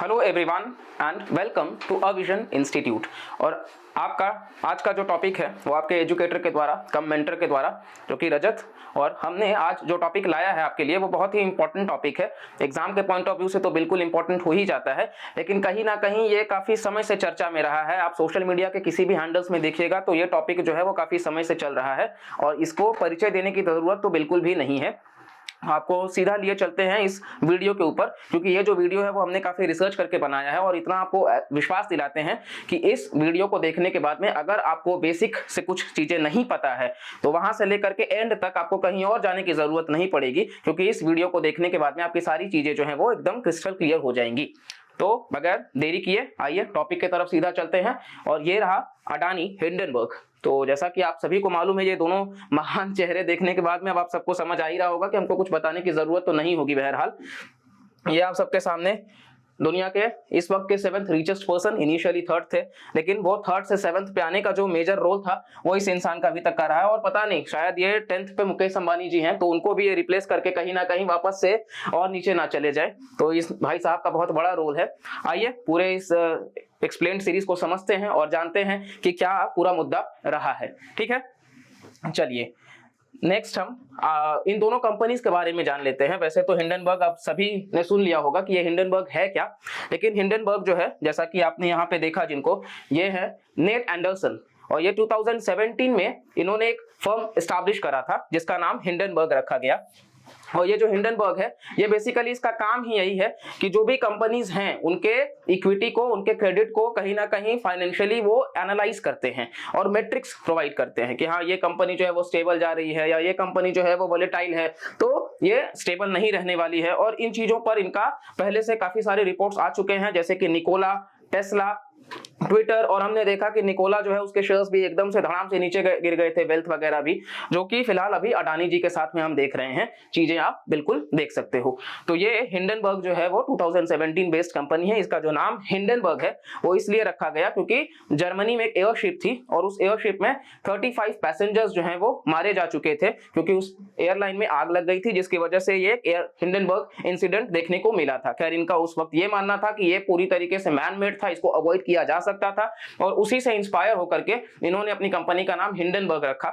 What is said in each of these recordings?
Hello everyone and welcome to a vision institute. और आपका आज का जो टॉपिक है वो आपके एजुकेटर के द्वारा, कम मेंटर के द्वारा, जो कि रजत, और हमने आज जो टॉपिक लाया है आपके लिए वो बहुत ही इंपॉर्टेंट टॉपिक है। एग्जाम के पॉइंट ऑफ व्यू से तो बिल्कुल इंपॉर्टेंट हो ही जाता है, लेकिन कहीं ना कहीं ये काफ़ी समय से चर्चा में रहा है। आप सोशल मीडिया के किसी भी हैंडल्स में देखिएगा तो ये टॉपिक जो है वो काफ़ी समय से चल रहा है और इसको परिचय देने की ज़रूरत तो बिल्कुल भी नहीं है। आपको सीधा लिए चलते हैं इस वीडियो के ऊपर, क्योंकि ये जो वीडियो है वो हमने काफ़ी रिसर्च करके बनाया है और इतना आपको विश्वास दिलाते हैं कि इस वीडियो को देखने के बाद में अगर आपको बेसिक से कुछ चीज़ें नहीं पता है तो वहां से लेकर के एंड तक आपको कहीं और जाने की ज़रूरत नहीं पड़ेगी, क्योंकि इस वीडियो को देखने के बाद में आपकी सारी चीज़ें जो हैं वो एकदम क्रिस्टल क्लियर हो जाएंगी। तो बगैर देरी किए आइए टॉपिक की तरफ सीधा चलते हैं। और ये रहा अडानी हिंडनबर्ग। तो जैसा कि आप सभी को मालूम है, ये दोनों महान चेहरे देखने के बाद में अब आप सबको समझ आ ही रहा होगा कि हमको कुछ बताने की जरूरत तो नहीं होगी। बहरहाल ये आप सबके सामने दुनिया के इस वक्त के 7th richest person, initially 3rd थे, लेकिन वो 3rd से 7th पे आने का जो मेजर रोल था वो इस इंसान का अभी तक कर रहा है। और पता नहीं, शायद ये 10th पे मुकेश अंबानी जी हैं तो उनको भी ये रिप्लेस करके कहीं ना कहीं वापस से और नीचे ना चले जाए। तो इस भाई साहब का बहुत बड़ा रोल है। आइए पूरे इस एक्सप्लेन्ड सीरीज को समझते हैं और जानते हैं कि क्या पूरा मुद्दा रहा है। ठीक है, चलिए नेक्स्ट हम इन दोनों कंपनीज के बारे में जान लेते हैं। वैसे तो हिंडनबर्ग आप सभी ने सुन लिया होगा कि ये हिंडनबर्ग है क्या, लेकिन हिंडनबर्ग जो है, जैसा कि आपने यहाँ पे देखा जिनको, ये है नेट एंडरसन। और ये 2017 में इन्होंने एक फर्म एस्टैब्लिश करा था जिसका नाम हिंडनबर्ग रखा गया। और ये जो हिंडनबर्ग है, ये बेसिकली इसका काम ही यही है कि जो भी कंपनीज हैं उनके इक्विटी को, उनके क्रेडिट को कहीं ना कहीं फाइनेंशियली वो एनालाइज करते हैं और मैट्रिक्स प्रोवाइड करते हैं कि हाँ ये कंपनी जो है वो स्टेबल जा रही है या ये कंपनी जो है वो वोलेटाइल है, तो ये स्टेबल नहीं रहने वाली है। और इन चीजों पर इनका पहले से काफी सारे रिपोर्ट्स आ चुके हैं, जैसे कि निकोला टेस्ला, ट्विटर, और हमने देखा कि निकोला जो है उसके शेयर्स भी एकदम से धड़ाम से नीचे गिर गए थे, वेल्थ वगैरह भी, जो कि फिलहाल अभी अडानी जी के साथ में हम देख रहे हैं। चीजें आप बिल्कुल देख सकते हो। तो ये हिंडनबर्ग जो है वो 2017 बेस्ड कंपनी है। इसका जो नाम हिंडनबर्ग है वो इसलिए रखा गया क्योंकि जर्मनी में एक एयरशिप थी और उस एयरशिप में 35 पैसेंजर्स जो हैं वो मारे जा चुके थे क्योंकि उस एयरलाइन में आग लग गई थी, जिसकी वजह से ये हिंडनबर्ग इंसिडेंट देखने को मिला था। खैर इनका उस वक्त ये मानना था कि ये पूरी तरीके से मैन मेड था, इसको अवॉइड किया जा सकता था, और उसी से इंस्पायर होकर के इन्होंने अपनी कंपनी का नाम हिंडनबर्ग रखा।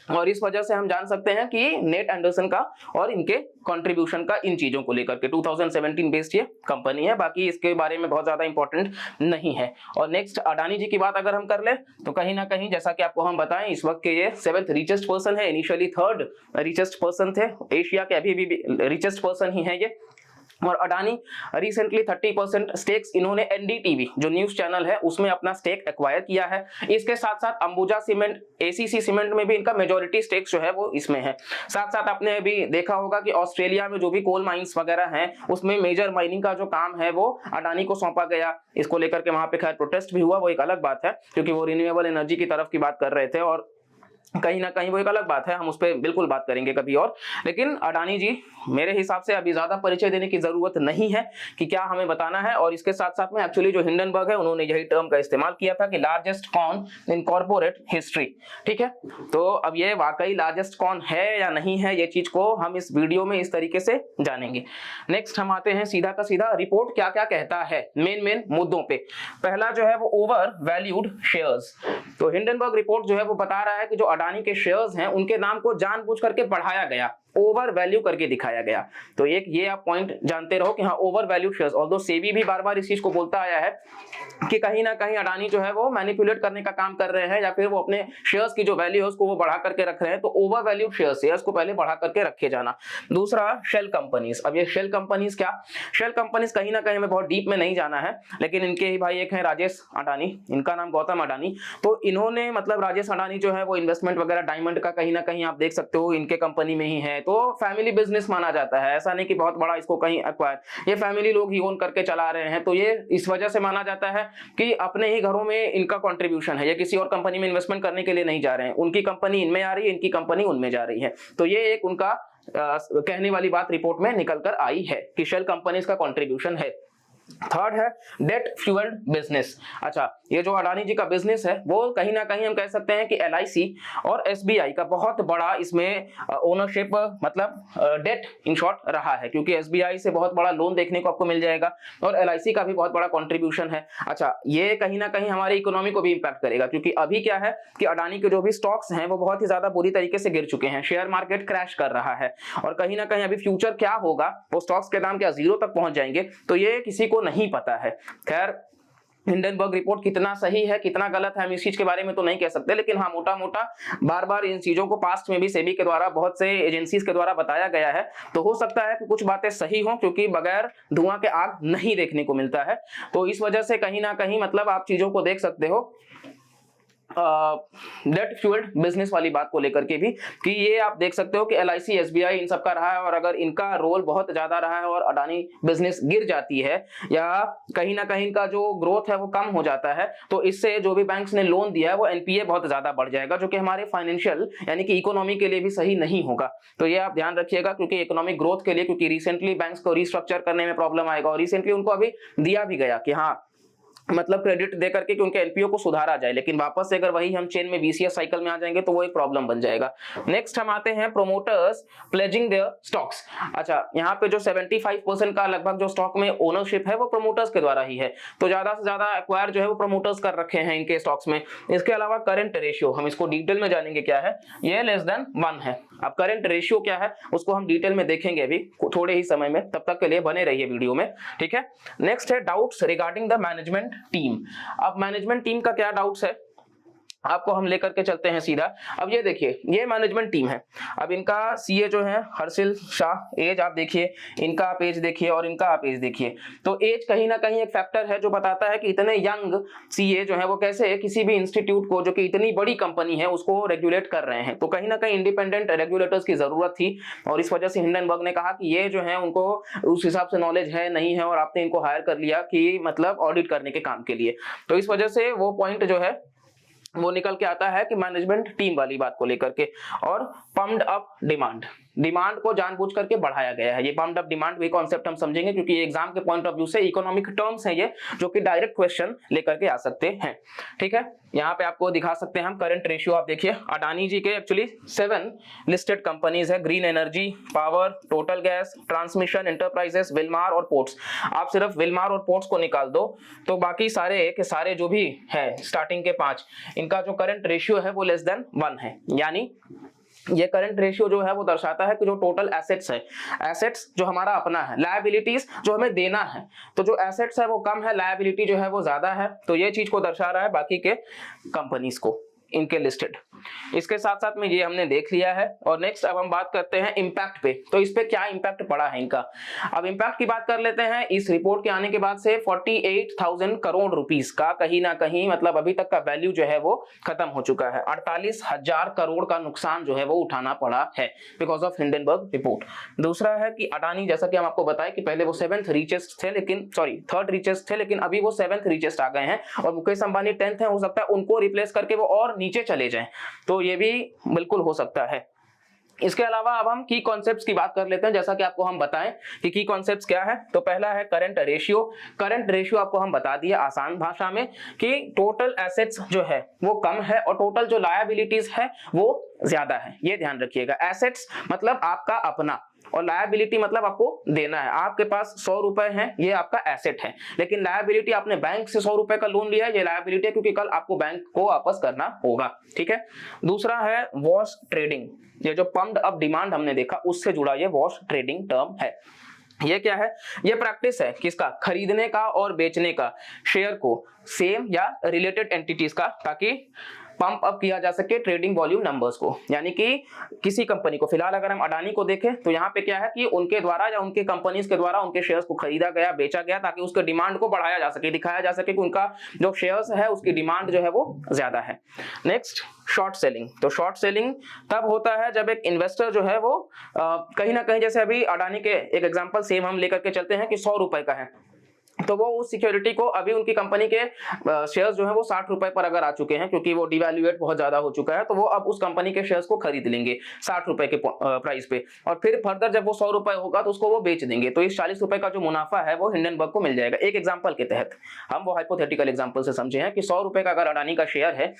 और इस वजह से हम जान सकते हैं कि नेट एंडरसन का और इनके कंट्रीब्यूशन का इन चीजों को लेकर के 2017 बेस्ड ये कंपनी है। बाकी इसके बारे में बहुत ज्यादा इंपॉर्टेंट नहीं है। और नेक्स्ट अडानी जी की बात अगर हम कर ले तो कहीं ना कहीं जैसा कि आपको हम बताएं, इस वक्त के ये 7th रिचेस्ट पर्सन है, इनिशियली 3rd रिचेस्ट पर्सन थे, एशिया के अभी भी रिचेस्ट पर्सन ही है ये। और अडानी रिसेंटली 30% स्टेक्स इन्होंने एनडीटीवी जो न्यूज चैनल है उसमें अपना स्टेक एक्वायर किया है। इसके साथ साथ अंबुजा सीमेंट, एसीसी सीमेंट में भी इनका मेजॉरिटी स्टेक्स जो है वो इसमें है। साथ साथ आपने अभी देखा होगा कि ऑस्ट्रेलिया में जो भी कोल माइंस वगैरह हैं उसमें मेजर माइनिंग का जो काम है वो अडानी को सौंपा गया। इसको लेकर के वहां पे खैर प्रोटेस्ट भी हुआ, वो एक अलग बात है क्योंकि वो रिन्यूएबल एनर्जी की तरफ की बात कर रहे थे और कहीं ना कहीं वो एक अलग बात है, हम उस पर बिल्कुल बात करेंगे कभी और। लेकिन अडानी जी मेरे हिसाब से अभी ज्यादा परिचय देने की जरूरत नहीं है कि क्या हमें बताना है। और इसके साथ साथ में एक्चुअली जो हिंडनबर्ग है उन्होंने यही टर्म का इस्तेमाल किया था कि largest con in corporate history. ठीक है, तो अब ये वाकई लार्जेस्ट कॉन है या नहीं है, ये चीज को हम इस वीडियो में इस तरीके से जानेंगे। नेक्स्ट हम आते हैं सीधा का सीधा, रिपोर्ट क्या क्या कहता है मेन मुद्दों पे। पहला जो है वो ओवर वैल्यूड शेयर्स। तो हिंडनबर्ग रिपोर्ट जो है वो बता रहा है कि जो अडानी के शेयर्स हैं उनके नाम को जानबूझ करके बढ़ाया गया, ओवर वैल्यू करके दिखाया गया। तो एक ये आप पॉइंट जानते रहो कि हाँ over value shares, although SEBI भी बार बार इस चीज को बोलता आया है कि कहीं ना कहीं अडानी जो है वो मैनिपुलेट करने का काम कर रहे हैं या फिर वो अपने शेयर्स की जो वैल्यू है उसको वो बढ़ा करके रख रहे हैं। तो ओवर वैल्यू शेयर्स को पहले बढ़ा करके रखे जाना। दूसरा शेल कंपनीज। अब ये शेल कंपनीज क्या, शेल कंपनीज कहीं ना कहीं हमें बहुत डीप में नहीं जाना है, लेकिन इनके ही भाई एक है राजेश अडानी, इनका नाम गौतम अडानी। तो इन्होंने मतलब राजेश अडानी जो है वो इन्वेस्टमेंट वगैरह डायमंड का कहीं ना कहीं आप देख सकते हो इनके कंपनी में ही है। तो फैमिली बिजनेस माना जाता है, ऐसा नहीं कि बहुत बड़ा इसको कहीं एक्वायर, ये फैमिली लोग ही ओन करके चला रहे हैं। तो ये इस वजह से माना जाता है कि अपने ही घरों में इनका कंट्रीब्यूशन है, ये किसी और कंपनी में इन्वेस्टमेंट करने के लिए नहीं जा रहे हैं, उनकी कंपनी इनमें आ रही है, इनकी कंपनी उनमें जा रही है। तो ये एक उनका कहने वाली बात रिपोर्ट में निकल कर आई है कि शेल कंपनीज का कंट्रीब्यूशन है। थर्ड है डेट फ्यूल्ड बिजनेस। अच्छा, ये जो अडानी जी का बिजनेस है वो कहीं ना कहीं हम कह सकते हैं कि LIC और SBI का बहुत बड़ा इसमें ओनरशिप मतलब डेट इन शॉर्ट रहा है, क्योंकि SBI से बहुत बड़ा लोन देखने को आपको मिल जाएगा और LIC का भी बहुत बड़ा कंट्रीब्यूशन है। अच्छा, ये कहीं ना कहीं हमारी इकोनॉमी को भी इंपैक्ट करेगा, क्योंकि अभी क्या है कि अडानी के जो भी स्टॉक्स हैं वो बहुत ही ज्यादा बुरी तरीके से गिर चुके हैं, शेयर मार्केट क्रैश कर रहा है और कहीं ना कहीं अभी फ्यूचर क्या होगा, वो स्टॉक्स के दाम क्या जीरो तक पहुंच जाएंगे, तो ये किसी को नहीं पता है। खैर, हिंडनबर्ग रिपोर्ट कितना सही है कितना गलत है हम इस चीज के बारे में तो नहीं कह सकते, लेकिन हाँ मोटा मोटा बार बार इन चीजों को पास्ट में भी सेबी के द्वारा बहुत से एजेंसीज के द्वारा बताया गया है, तो हो सकता है कि कुछ बातें सही हों, क्योंकि बगैर धुआं के आग नहीं देखने को मिलता है। तो इस वजह से कहीं ना कहीं मतलब आप चीजों को देख सकते हो डेट फ्यूल्ड बिजनेस वाली बात को लेकर के भी, कि ये आप देख सकते हो कि LIC SBI इन सब का रहा है, और अगर इनका रोल बहुत ज्यादा रहा है और अडानी बिजनेस गिर जाती है या कहीं ना कहीं इनका जो ग्रोथ है वो कम हो जाता है, तो इससे जो भी बैंक्स ने लोन दिया है वो NPA बहुत ज्यादा बढ़ जाएगा, जो कि हमारे फाइनेंशियल यानी कि इकोनॉमी के लिए भी सही नहीं होगा। तो ये आप ध्यान रखिएगा, क्योंकि इकोनॉमिक ग्रोथ के लिए, क्योंकि रिसेंटली बैंक्स को रिस्ट्रक्चर करने में प्रॉब्लम आएगा और रिसेंटली उनको अभी दिया भी गया कि हाँ मतलब क्रेडिट दे करके कि उनके एनपीओ को सुधारा जाए, लेकिन वापस से अगर वही हम चेन में VCS साइकिल में आ जाएंगे तो वो एक प्रॉब्लम बन जाएगा। नेक्स्ट हम आते हैं प्रोमोटर्स प्लेजिंग देयर स्टॉक्स। अच्छा, यहाँ पे जो 75% का लगभग जो स्टॉक में ओनरशिप है वो प्रोमोटर्स के द्वारा ही है, तो ज्यादा से ज्यादा एक्वायर जो है वो प्रोमोटर्स कर रखे हैं इनके स्टॉक्स में। इसके अलावा करंट रेशियो हम इसको डिटेल में जानेंगे क्या है, ये लेस देन 1 है। अब करंट रेशियो क्या है उसको हम डिटेल में देखेंगे अभी थोड़े ही समय में, तब तक के लिए बने रहिए वीडियो में, ठीक है। नेक्स्ट है doubts regarding the management team. अब मैनेजमेंट टीम का क्या डाउट्स है आपको हम लेकर के चलते हैं सीधा। अब ये देखिए, ये मैनेजमेंट टीम है। अब इनका सीए जो है हर्षिल शाह, एज आप देखिए, इनका आप एज देखिए और इनका आप एज देखिए, तो एज कहीं ना कहीं एक फैक्टर है जो बताता है कि इतने यंग सीए जो है वो कैसे किसी भी इंस्टीट्यूट को, जो कि इतनी बड़ी कंपनी है, उसको रेगुलेट कर रहे हैं। तो कहीं ना कहीं इंडिपेंडेंट रेगुलेटर्स की जरूरत थी और इस वजह से हिंडनबर्ग ने कहा कि ये जो है उनको उस हिसाब से नॉलेज है नहीं है और आपने इनको हायर कर लिया कि मतलब ऑडिट करने के काम के लिए। तो इस वजह से वो पॉइंट जो है वो निकल के आता है कि मैनेजमेंट टीम वाली बात को लेकर के। और पम्प्ड अप डिमांड, डिमांड को जानबूझ करके बढ़ाया गया है। ये पम्प्ड अप डिमांड भी कॉन्सेप्ट हम समझेंगे, क्योंकि एग्जाम के पॉइंट ऑफ व्यू से इकोनॉमिक टर्म्स हैं ये, जो कि डायरेक्ट क्वेश्चन लेकर के आ सकते हैं, ठीक है। यहाँ पे आपको दिखा सकते हैं हम करंट रेशियो। आप देखिए अडानी जी के एक्चुअली 7 लिस्टेड कंपनीज है, green energy, power, total gas, transmission enterprises, Wilmar और पोर्ट्स। आप सिर्फ विलमार और पोर्ट्स को निकाल दो तो बाकी सारे के सारे जो भी है स्टार्टिंग के 5, इनका जो करंट रेशियो है वो लेस देन 1 है। यानी ये करंट रेशियो जो है वो दर्शाता है कि जो टोटल एसेट्स है, एसेट्स जो हमारा अपना है, लायबिलिटीज जो हमें देना है, तो जो एसेट्स है वो कम है, लायबिलिटी जो है वो ज्यादा है। तो ये चीज को दर्शा रहा है बाकी के कंपनीज को, इनके लिस्टेड। इसके साथ साथ में ये हमने देख लिया है। और नेक्स्ट अब हम बात करते हैं इंपैक्ट पे, तो इस पे क्या इंपैक्ट पड़ा है इनका। अब इंपैक्ट की बात कर लेते हैं। इस रिपोर्ट के आने के बाद से 48,000 करोड़ रुपीस का कहीं ना कहीं मतलब अभी तक का वैल्यू जो है वो खत्म हो चुका है। 48,000 करोड़ का नुकसान जो है वो उठाना पड़ा है बिकॉज ऑफ हिंडनबर्ग रिपोर्ट। दूसरा है कि अडानी, जैसा कि हम आपको बताएं कि पहले वो 7th रिचेस्ट थे, लेकिन थर्ड रिचेस्ट थे, लेकिन अभी वो 7th रिचेस्ट आ गए हैं और मुकेश अंबानी 10th है। हो सकता है उनको रिप्लेस करके वो और नीचे चले जाएं, तो ये भी बिल्कुल हो सकता है। इसके अलावा अब हम की कॉन्सेप्ट्स की बात कर लेते हैं। जैसा कि आपको हम बताएं कि की कॉन्सेप्ट्स क्या है, तो पहला है करंट रेशियो। करंट रेशियो आपको हम बता दिए आसान भाषा में कि टोटल एसेट्स जो है वो कम है और टोटल जो लायबिलिटीज है वो ज्यादा है। ये ध्यान रखिएगा, एसेट्स मतलब आपका अपना और लायबिलिटी मतलब आपको देना है। आपके पास 100 रुपए हैं, ये आपका एसेट है, लेकिन लायबिलिटी आपने बैंक से 100 रुपए का लोन लिया है, ये लायबिलिटी है, क्योंकि कल आपको बैंक को वापस करना होगा, ठीक है। दूसरा है वॉश ट्रेडिंग। ये जो पम्प्ड अप डिमांड हमने देखा उससे जुड़ा ये वॉश ट्रेडिंग टर्म है। ये क्या है, ये प्रैक्टिस है किसका, खरीदने का और बेचने का शेयर को सेम या रिलेटेड एंटिटीज का, ताकि पंप अप किया जा सके ट्रेडिंग वॉल्यूम नंबर्स को। यानी कि किसी कंपनी को, फिलहाल अगर हम अडानी को देखें तो यहाँ पे क्या है कि उनके द्वारा या उनके कंपनीज के द्वारा उनके शेयर्स को खरीदा गया, बेचा गया, ताकि उसके डिमांड को बढ़ाया जा सके, दिखाया जा सके कि उनका जो शेयर्स है उसकी डिमांड जो है वो ज्यादा है। Next short selling. तो शॉर्ट सेलिंग तब होता है जब एक इन्वेस्टर जो है वो कहीं ना कहीं, जैसे अभी अडानी के एक एग्जांपल सेम हम लेकर के चलते हैं कि 100 रुपए का है, तो वो उस सिक्योरिटी को अभी उनकी कंपनी के शेयर्स जो है वो 60 रुपए पर अगर आ चुके हैं, क्योंकि वो डिवैल्यूएट बहुत ज्यादा हो चुका है, तो वो अब उस कंपनी के शेयर्स को खरीद लेंगे 60 रुपए के प्राइस पे, और फिर फर्दर जब वो 100 रुपए होगा तो उसको वो बेच देंगे। तो इस 40 रुपए का जो मुनाफा है वो हिंडनबर्ग को मिल जाएगा। एक एग्जाम्पल के तहत हम वो हाइपोथेटिकल एग्जाम्पल से समझे हैं कि 100 रुपए का अगर अडानी का शेयर है,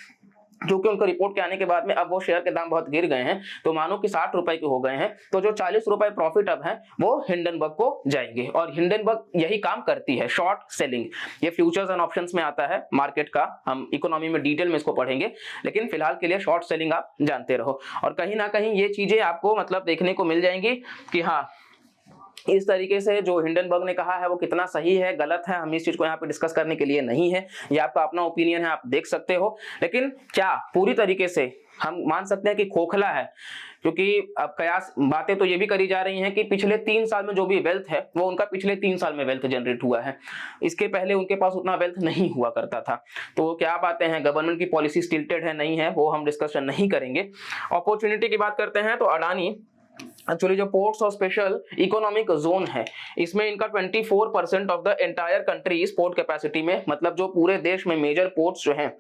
जो कि उनको रिपोर्ट के आने के बाद में अब वो शेयर के दाम बहुत गिर गए हैं, तो मानो कि 60 रुपए के हो गए हैं, तो जो 40 रुपए प्रॉफिट अब है वो हिंडनबर्ग को जाएंगे। और हिंडनबर्ग यही काम करती है, शॉर्ट सेलिंग। ये फ्यूचर्स एंड ऑप्शंस में आता है मार्केट का, हम इकोनॉमी में डिटेल में इसको पढ़ेंगे, लेकिन फिलहाल के लिए शॉर्ट सेलिंग आप जानते रहो। और कहीं ना कहीं ये चीजें आपको मतलब देखने को मिल जाएंगी कि हाँ, इस तरीके से जो हिंडनबर्ग ने कहा है वो कितना सही है गलत है, हम इस चीज को यहाँ पे डिस्कस करने के लिए नहीं है, ये आपका अपना ओपिनियन है, आप देख सकते हो। लेकिन क्या पूरी तरीके से हम मान सकते हैं कि खोखला है? क्योंकि अब कयास बातें तो ये भी करी जा रही हैं कि पिछले 3 साल में जो भी वेल्थ है वो उनका पिछले 3 साल में वेल्थ जनरेट हुआ है, इसके पहले उनके पास उतना वेल्थ नहीं हुआ करता था। तो क्या बातें हैं, गवर्नमेंट की पॉलिसी स्टिल्टेड है नहीं है, वो हम डिस्कशन नहीं करेंगे। अपॉर्चुनिटी की बात करते हैं तो अडानी एक्चुअली जो पोर्ट्स और स्पेशल इकोनॉमिक जोन है, इसमें इनका 24% of the entire country port capacity में, मतलब जो पूरे देश में मेजर पोर्ट्स जो हैं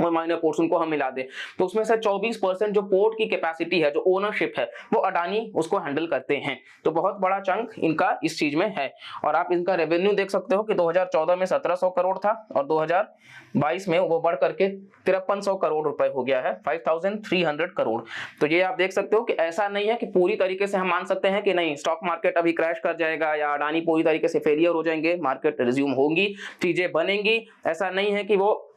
और माइनर पोर्ट्स उनको हम मिला दें तो उसमें से 24% जो पोर्ट की कैपेसिटी है, जो ओनरशिप है, वो अडानी उसको हैंडल करते हैं। तो बहुत बड़ा चंक इनका इस चीज में है। और आप इनका रेवेन्यू देख सकते हो कि 2014 में 1700 करोड़ था और 2022 में वो बढ़ करके 5300 करोड़ रुपए हो गया है, 5300 करोड़। तो ये आप देख सकते हो कि ऐसा नहीं है कि पूरी तरीके से हम मान सकते हैं कि नहीं स्टॉक मार्केट अभी क्रैश कर जाएगा या अडानी पूरी तरीके से फेलियर हो जाएंगे, मार्केट रिज्यूम होंगी, चीजें बनेंगी। ऐसा नहीं है कि वो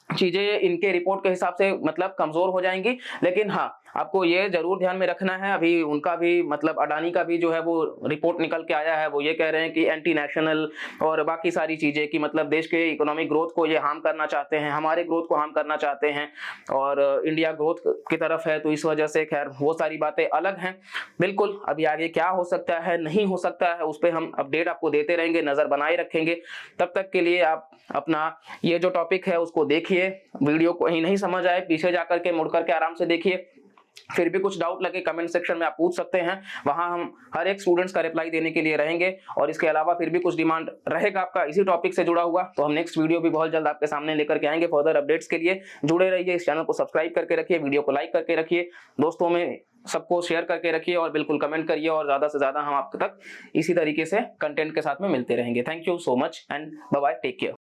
चीजें इनके रिपोर्ट के हिसाब से मतलब कमजोर हो जाएंगी। लेकिन हाँ, आपको ये जरूर ध्यान में रखना है, अभी उनका भी मतलब अडानी का भी जो है वो रिपोर्ट निकल के आया है, वो ये कह रहे हैं कि एंटी नेशनल और बाकी सारी चीजें कि मतलब देश के इकोनॉमिक ग्रोथ को ये हार्म करना चाहते हैं, हमारे ग्रोथ को हार्म करना चाहते हैं, और इंडिया ग्रोथ की तरफ है, तो इस वजह से खैर वो सारी बातें अलग हैं। बिल्कुल अभी आगे क्या हो सकता है नहीं हो सकता है उस पर हम अपडेट आपको देते रहेंगे, नजर बनाए रखेंगे। तब तक के लिए आप अपना ये जो टॉपिक है उसको देखिए, वीडियो को ही नहीं समझ आए पीछे जाकर के मुड़ करके आराम से देखिए, फिर भी कुछ डाउट लगे कमेंट सेक्शन में आप पूछ सकते हैं, वहां हम हर एक स्टूडेंट्स का रिप्लाई देने के लिए रहेंगे। और इसके अलावा फिर भी कुछ डिमांड रहेगा आपका इसी टॉपिक से जुड़ा हुआ, तो हम नेक्स्ट वीडियो भी बहुत जल्द आपके सामने लेकर के आएंगे। फर्दर अपडेट्स के लिए जुड़े रहिए, इस चैनल को सब्सक्राइब करके रखिए, वीडियो को लाइक करके रखिए, दोस्तों में सबको शेयर करके रखिए और बिल्कुल कमेंट करिए, और ज्यादा से ज्यादा हम आप तक इसी तरीके से कंटेंट के साथ में मिलते रहेंगे। Thank you so much and bye bye, take care.